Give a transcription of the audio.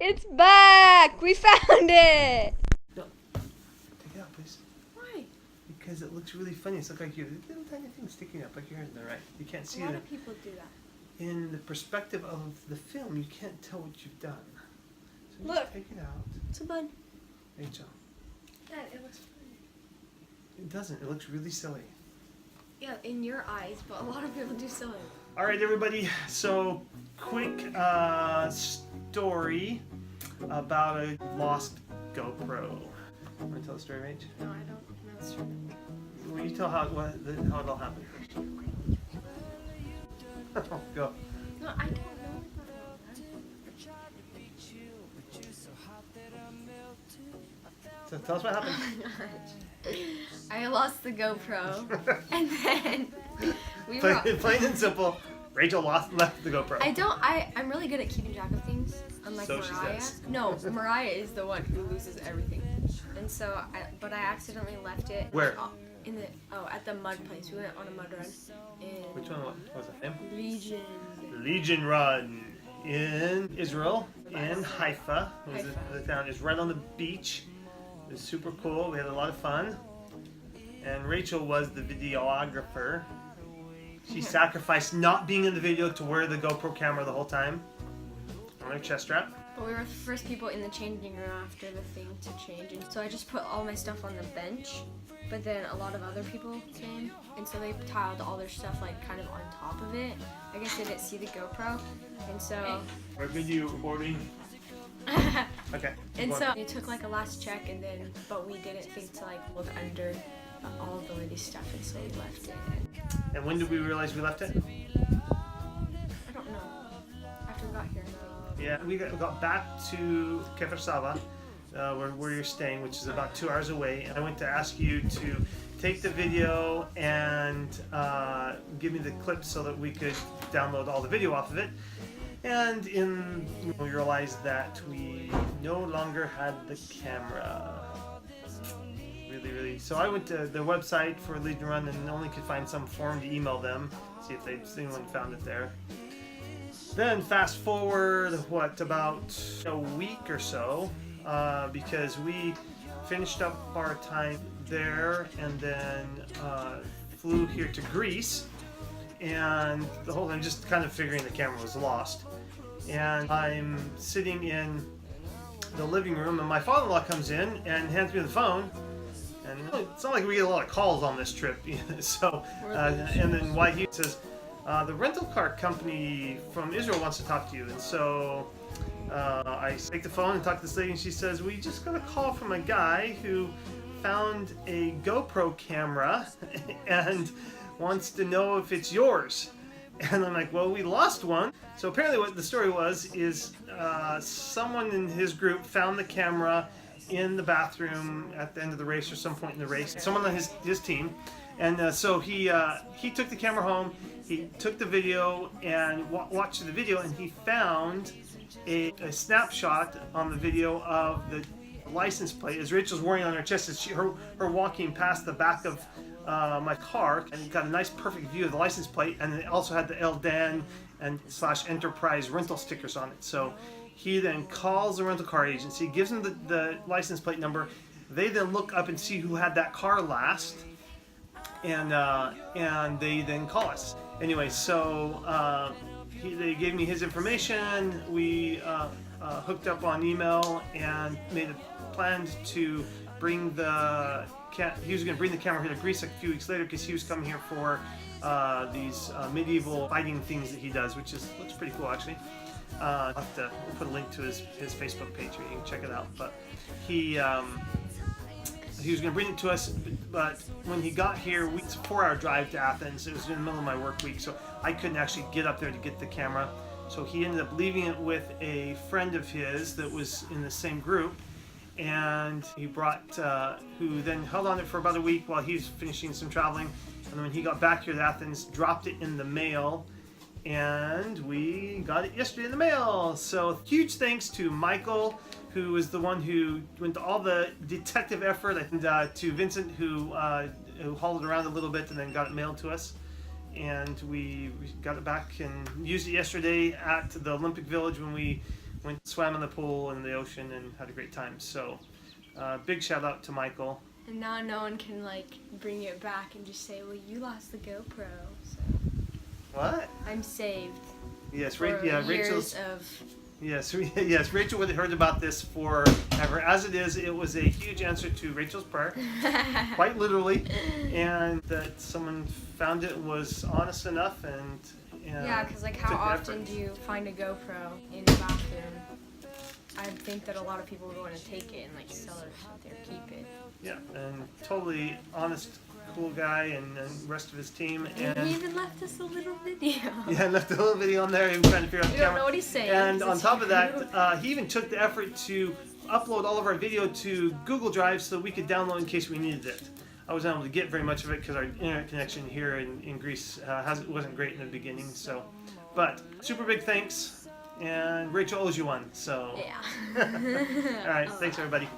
It's back! We found it! No. Take it out, please. Why? Because it looks really funny. It's like your little tiny thing sticking up like your hair in there, right? You can't see it. A lot of people do that. In the perspective of the film, you can't tell what you've done. So Look. just take it out. It's a bud. Rachel. Dad, it looks funny. It doesn't. It looks really silly. Yeah, in your eyes, but a lot of people do silly. All right, everybody. So, quick story about a lost GoPro. Want to tell the story, Rach? No, I don't know the story. Will you tell how it all happened first? Oh, go. No, I don't know. So tell us what happened. I lost the GoPro, and then we were. Plain and simple. Rachel left the GoPro. I'm really good at keeping track of things. Unlike So she Mariah. says. No, Mariah is the one who loses everything. And so, I accidentally left it. Where? At the mud place. We went on a mud run. Which one was it? Him? Legion Run in Israel, in Haifa. The town is right on the beach. It was super cool. We had a lot of fun. And Rachel was the videographer. She sacrificed not being in the video to wear the GoPro camera the whole time on her chest strap. But we were the first people in the changing room after the thing to change. And so I just put all my stuff on the bench. But then a lot of other people came, and so they tiled all their stuff like kind of on top of it. I guess they didn't see the GoPro, and so. We're video recording. Okay. And so they took like a last check, but we didn't think to like look under all of the lady's stuff, and so we left it. And when did we realize we left it? I don't know. After we got here, I think. Yeah, we got back to Kfar Sava, where you're staying, which is about 2 hours away. And I went to ask you to take the video and give me the clips so that we could download all the video off of it. And we realized that we no longer had the camera. Really. So I went to the website for Legion Run and only could find some form to email them, see if anyone found it there. Then fast forward, about a week or so, because we finished up our time there and then flew here to Greece, and the whole time just kind of figuring the camera was lost. And I'm sitting in the living room, and my father-in-law comes in and hands me the phone. And it's not like we get a lot of calls on this trip, so and then he says, the rental car company from Israel wants to talk to you. And so I take the phone and talk to this lady, and she says, we just got a call from a guy who found a GoPro camera and wants to know if it's yours. And I'm like, well, we lost one. So apparently what the story is someone in his group found the camera in the bathroom at the end of the race or some point in the race. Someone on his team. And so he took the camera home, he took the video and watched the video, and he found a snapshot on the video of the license plate as Rachel's wearing on her chest as her walking past the back of my car, and got a nice perfect view of the license plate, and it also had the El Dan and / Enterprise rental stickers on it. So he then calls the rental car agency, gives them the license plate number. They then look up and see who had that car last, and they then call us. Anyway, so they gave me his information. We hooked up on email and made a plan to bring he was going to bring the camera here to Greece a few weeks later, because he was coming here for these medieval fighting things that he does, which looks pretty cool actually. I'll have to put a link to his Facebook page where you can check it out. But he was going to bring it to us, but when he got here, it's a 4-hour drive to Athens. It was in the middle of my work week, so I couldn't actually get up there to get the camera. So he ended up leaving it with a friend of his that was in the same group, and he brought, who then held on it for about a week while he was finishing some traveling. And then when he got back here to Athens, dropped it in the mail, and we got it yesterday in the mail. So huge thanks to Michael, who was the one who went to all the detective effort, and to Vincent, who hauled it around a little bit and then got it mailed to us. And we got it back and used it yesterday at the Olympic Village when we went swam in the pool in the ocean and had a great time. So big shout out to Michael. And now no one can like bring it back and just say, well, you lost the GoPro. So What? I'm saved. Yes, For yeah, years Rachel's. of Yes, yes, Rachel would have heard about this forever. As it is, it was a huge answer to Rachel's prayer, quite literally, and that someone found it was honest enough and yeah, because like how took the often effort. do you find a GoPro in the bathroom? I think that a lot of people would want to take it and like sell it or something or keep it. Yeah, and totally honest, cool guy, and the rest of his team. And And he even left us a little video. yeah, left a little video on there. He was trying to figure out We the don't camera. know what he's saying. And This on is top of true. that, he even took the effort to upload all of our video to Google Drive so we could download in case we needed it. I wasn't able to get very much of it because our internet connection here in Greece wasn't great in the beginning. So, but super big thanks, and Rachel owes you one. So, Yeah. all right, thanks everybody.